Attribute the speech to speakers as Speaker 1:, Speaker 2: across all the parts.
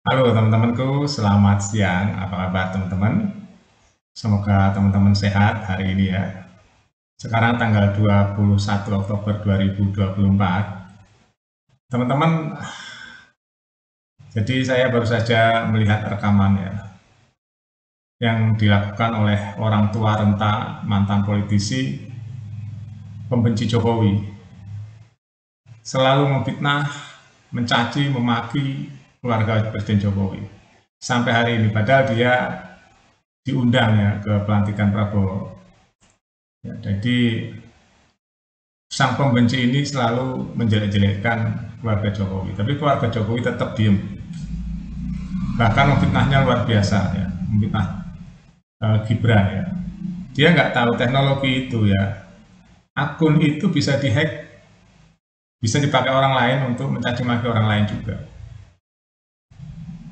Speaker 1: Halo teman-temanku, selamat siang. Apa kabar teman-teman? Semoga teman-teman sehat hari ini ya. Sekarang tanggal 21 Oktober 2024. Teman-teman, jadi saya baru saja melihat rekaman ya yang dilakukan oleh orang tua renta mantan politisi pembenci Jokowi. Selalu memfitnah, mencaci, memaki keluarga Presiden Jokowi. Sampai hari ini, padahal dia diundang ya ke pelantikan Prabowo. Ya, jadi sang pembenci ini selalu menjelek-jelekkan keluarga Jokowi, tapi keluarga Jokowi tetap diem. Bahkan memfitnahnya luar biasa ya, memfitnah Gibran ya. Dia nggak tahu teknologi itu ya. Akun itu bisa dihack, bisa dipakai orang lain untuk mencaci maki orang lain juga.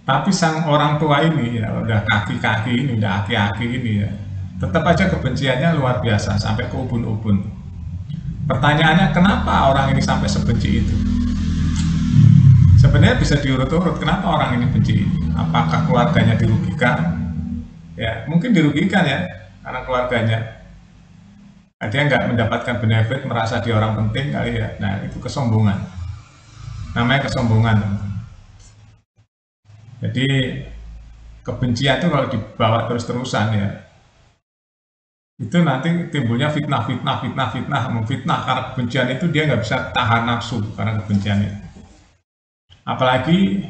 Speaker 1: Tapi sang orang tua ini ya, udah kaki-kaki ini, udah aki-aki ini ya, tetap aja kebenciannya luar biasa sampai ke ubun-ubun. Pertanyaannya, kenapa orang ini sampai sebenci itu? Sebenarnya bisa diurut-urut, kenapa orang ini benci ini? Apakah keluarganya dirugikan? Ya, mungkin dirugikan ya, karena keluarganya. Dia nggak mendapatkan benefit, merasa dia orang penting kali ya. Nah, itu kesombongan. Namanya kesombongan. Jadi, kebencian itu kalau dibawa terus-terusan ya, itu nanti timbulnya fitnah, fitnah, fitnah, fitnah, memfitnah karena kebencian itu dia nggak bisa tahan nafsu karena kebencian itu. Apalagi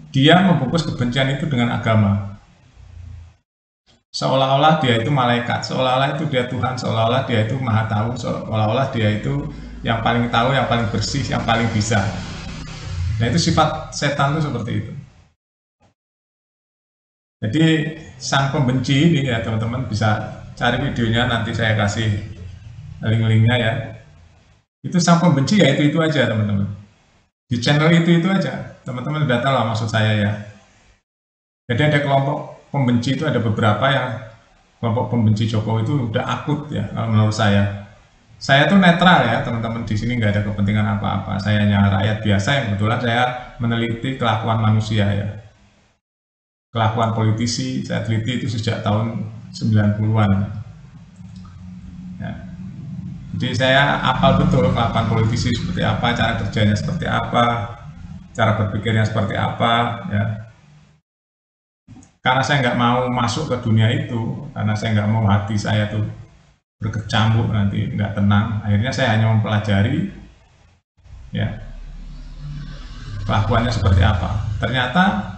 Speaker 1: dia membungkus kebencian itu dengan agama. Seolah-olah dia itu malaikat, seolah-olah itu dia Tuhan, seolah-olah dia itu maha tahu, seolah-olah dia itu yang paling tahu, yang paling bersih, yang paling bisa. Nah itu sifat setan itu seperti itu. Jadi sang pembenci ini ya teman-teman bisa cari videonya, nanti saya kasih link-linknya ya. Itu sang pembenci ya itu aja teman-teman. Di channel itu aja, teman-teman udah tahu lah maksud saya ya. Jadi ada kelompok pembenci itu ada beberapa yang kelompok pembenci Jokowi itu udah akut ya kalau menurut saya. Saya tuh netral ya teman-teman, di sini nggak ada kepentingan apa-apa. Saya hanya rakyat biasa yang kebetulan saya meneliti kelakuan manusia ya. Kelakuan politisi saya teliti itu sejak tahun 90-an. Ya. Jadi saya apal betul kelakuan politisi seperti apa, cara kerjanya seperti apa, cara berpikirnya seperti apa ya. Karena saya nggak mau masuk ke dunia itu, karena saya nggak mau hati saya tuh berkecamuk nanti nggak tenang. Akhirnya saya hanya mempelajari ya kelakuannya seperti apa. Ternyata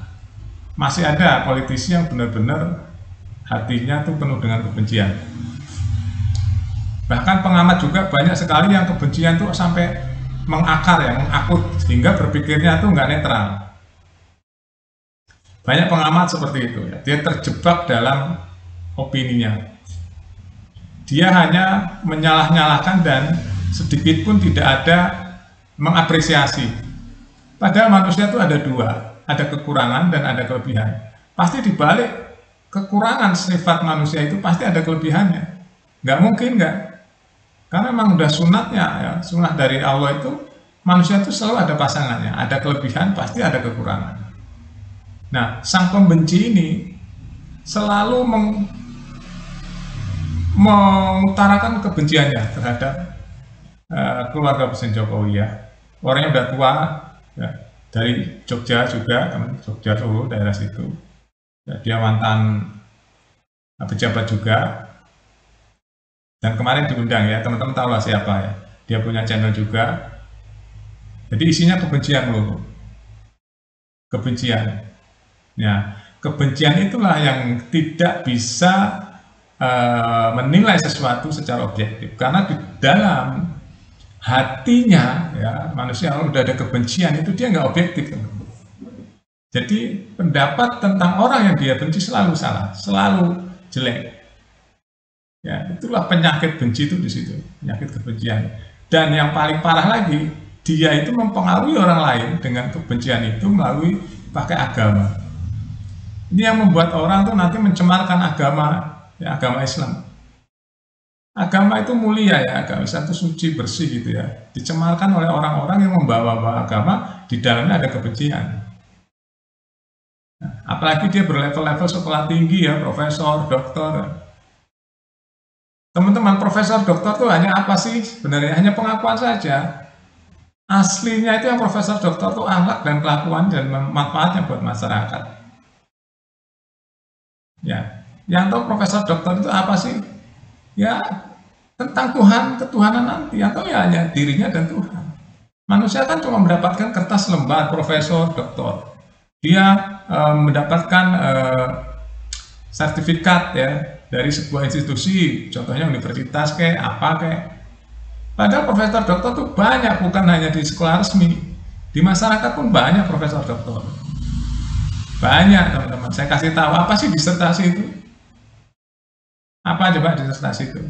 Speaker 1: masih ada politisi yang benar-benar hatinya tuh penuh dengan kebencian. Bahkan pengamat juga banyak sekali yang kebencian tuh sampai mengakar ya, mengakut sehingga berpikirnya tuh nggak netral. Banyak pengamat seperti itu ya. Dia terjebak dalam opininya. Dia hanya menyalah-nyalahkan dan sedikit pun tidak ada mengapresiasi. Padahal manusia itu ada dua, ada kekurangan dan ada kelebihan. Pasti dibalik kekurangan sifat manusia itu pasti ada kelebihannya. Nggak mungkin nggak. Karena memang udah sunatnya ya, sunat dari Allah itu manusia itu selalu ada pasangannya, ada kelebihan pasti ada kekurangan. Nah, sang pembenci ini selalu mengutarakan kebenciannya terhadap keluarga Presiden Jokowi ya. Orangnya udah tua, ya, dari Jogja juga, Jogja Solo daerah situ. Ya, dia mantan pejabat juga. Dan kemarin diundang ya, teman-teman tahu lah siapa ya. Dia punya channel juga. Jadi isinya kebencian loh, kebencian. Ya, kebencian itulah yang tidak bisa menilai sesuatu secara objektif, karena di dalam hatinya ya manusia kalau udah ada kebencian itu dia nggak objektif. Jadi pendapat tentang orang yang dia benci selalu salah, selalu jelek. Ya, itulah penyakit benci itu di situ, penyakit kebencian. Dan yang paling parah lagi, dia itu mempengaruhi orang lain dengan kebencian itu melalui pakai agama. Ini yang membuat orang tuh nanti mencemarkan agama, ya, agama Islam. Agama itu mulia ya, agama Islam itu suci, bersih gitu ya. Dicemarkan oleh orang-orang yang membawa-bawa agama, di dalamnya ada kebencian. Apalagi dia berlevel-level sekolah tinggi ya, profesor, doktor. Teman-teman, profesor, doktor itu hanya apa sih? Sebenarnya hanya pengakuan saja. Aslinya itu yang profesor, doktor itu akhlak dan kelakuan dan manfaatnya buat masyarakat. Ya, yang tahu profesor, doktor itu apa sih? Ya, tentang Tuhan, ketuhanan nanti, atau ya hanya dirinya dan Tuhan. Manusia kan cuma mendapatkan kertas lembar profesor, doktor. Dia mendapatkan sertifikat ya dari sebuah institusi, contohnya universitas kayak apa kayak. Padahal profesor doktor tuh banyak, bukan hanya di sekolah resmi, di masyarakat pun banyak profesor doktor. Banyak teman-teman. Saya kasih tahu apa sih disertasi itu? Apa coba disertasi itu?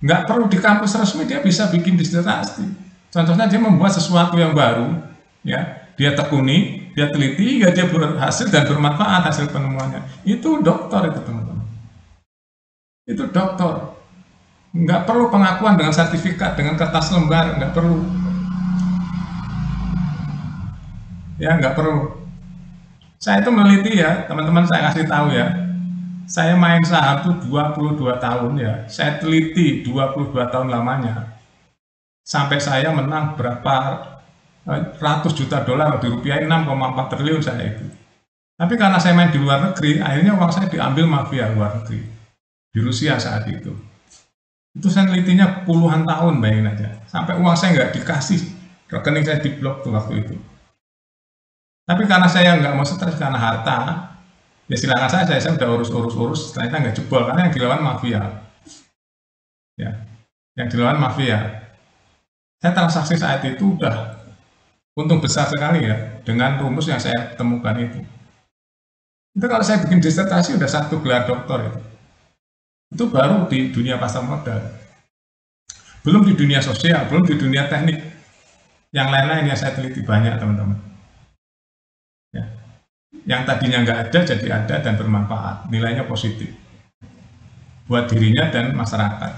Speaker 1: Nggak perlu di kampus resmi dia bisa bikin disertasi. Contohnya dia membuat sesuatu yang baru, ya dia tekuni, dia teliti, hingga dia berhasil dan bermanfaat hasil penemuannya. Itu doktor itu teman-teman. Itu doktor. Nggak perlu pengakuan dengan sertifikat, dengan kertas lembar, nggak perlu. Ya, nggak perlu. Saya itu meneliti ya, teman-teman saya kasih tahu ya. Saya main saham tuh 22 tahun ya. Saya teliti 22 tahun lamanya. Sampai saya menang berapa ratus juta dolar di rupiah, 6,4 triliun saya itu. Tapi karena saya main di luar negeri, akhirnya uang saya diambil mafia luar negeri. Di Rusia saat itu. Itu saya nelitinya puluhan tahun, bayangin aja. Sampai uang saya nggak dikasih, rekening saya diblok tuh waktu itu. Tapi karena saya nggak mau stres karena harta, ya silakan saja, saya udah urus, ternyata nggak jebol, karena yang dilawan mafia. Ya, yang dilawan mafia. Saya transaksi saat itu udah untung besar sekali ya, dengan rumus yang saya temukan itu. Itu kalau saya bikin disertasi udah 1 gelar doktor itu. Itu baru di dunia pasar modal. Belum di dunia sosial, belum di dunia teknik. Yang lain-lain yang saya teliti banyak teman-teman. Ya. Yang tadinya nggak ada jadi ada dan bermanfaat. Nilainya positif. Buat dirinya dan masyarakat.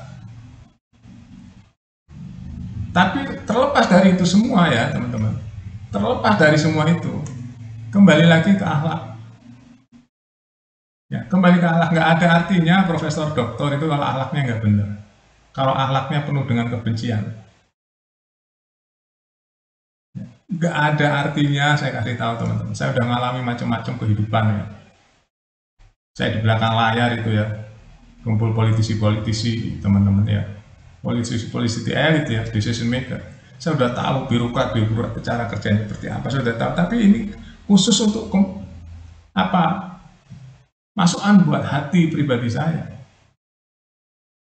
Speaker 1: Tapi terlepas dari itu semua ya teman-teman. Terlepas dari semua itu. Kembali lagi ke akhlak. Ya, kembali ke akhlak, nggak ada artinya profesor doktor itu kalau akhlaknya nggak benar. Kalau akhlaknya penuh dengan kebencian. Nggak ada artinya, saya kasih tahu teman-teman. Saya udah ngalami macam-macam kehidupan ya. Saya di belakang layar itu ya, kumpul politisi-politisi teman-teman ya. Politisi-politisi elit ya, decision maker. Saya udah tahu birokrat cara kerjanya seperti apa, saya udah tahu. Tapi ini khusus untuk apa? Masukan buat hati pribadi saya.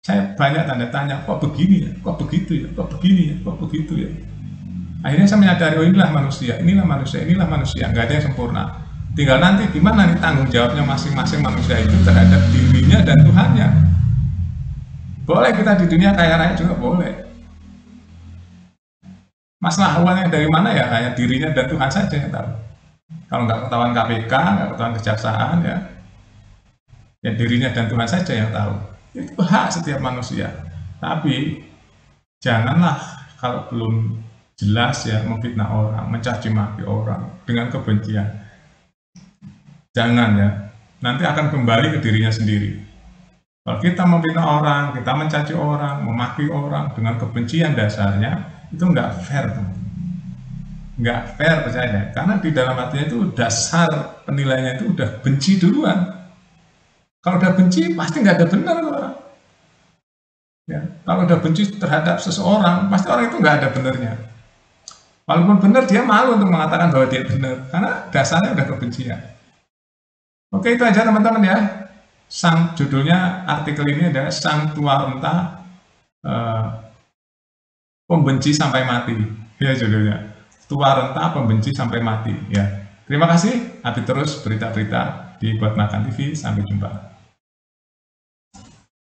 Speaker 1: Saya banyak tanda tanya, kok begini ya, kok begitu ya, kok begini ya, kok begitu ya. Akhirnya saya menyadari, oh inilah manusia, nggak ada yang sempurna. Tinggal nanti gimana nih tanggung jawabnya masing-masing manusia itu terhadap dirinya dan Tuhannya. Boleh kita di dunia kaya raya juga boleh. Masalah awalnya dari mana ya, hanya dirinya dan Tuhan saja yang tahu. Kalau nggak ketahuan KPK, nggak ketahuan kejaksaan ya dirinya dan Tuhan saja yang tahu. Itu hak setiap manusia. Tapi janganlah kalau belum jelas ya memfitnah orang, mencaci maki orang dengan kebencian. Jangan ya. Nanti akan kembali ke dirinya sendiri. Kalau kita memfitnah orang, kita mencaci orang, memaki orang dengan kebencian dasarnya, itu nggak fair. Nggak fair percaya. Karena di dalam hatinya itu dasar penilaiannya itu udah benci duluan. Kalau udah benci, pasti nggak ada benar orang. Ya, kalau udah benci terhadap seseorang, pasti orang itu nggak ada benarnya. Walaupun benar, dia malu untuk mengatakan bahwa dia benar, karena dasarnya udah kebencian. Oke, itu aja teman-teman ya. Judulnya artikel ini adalah Sang Tua Unta Pembenci Sampai Mati. Ya judulnya. Tua Renta Pembenci Sampai Mati. Ya. Terima kasih. Update terus berita-berita di Buat Makan TV. Sampai jumpa.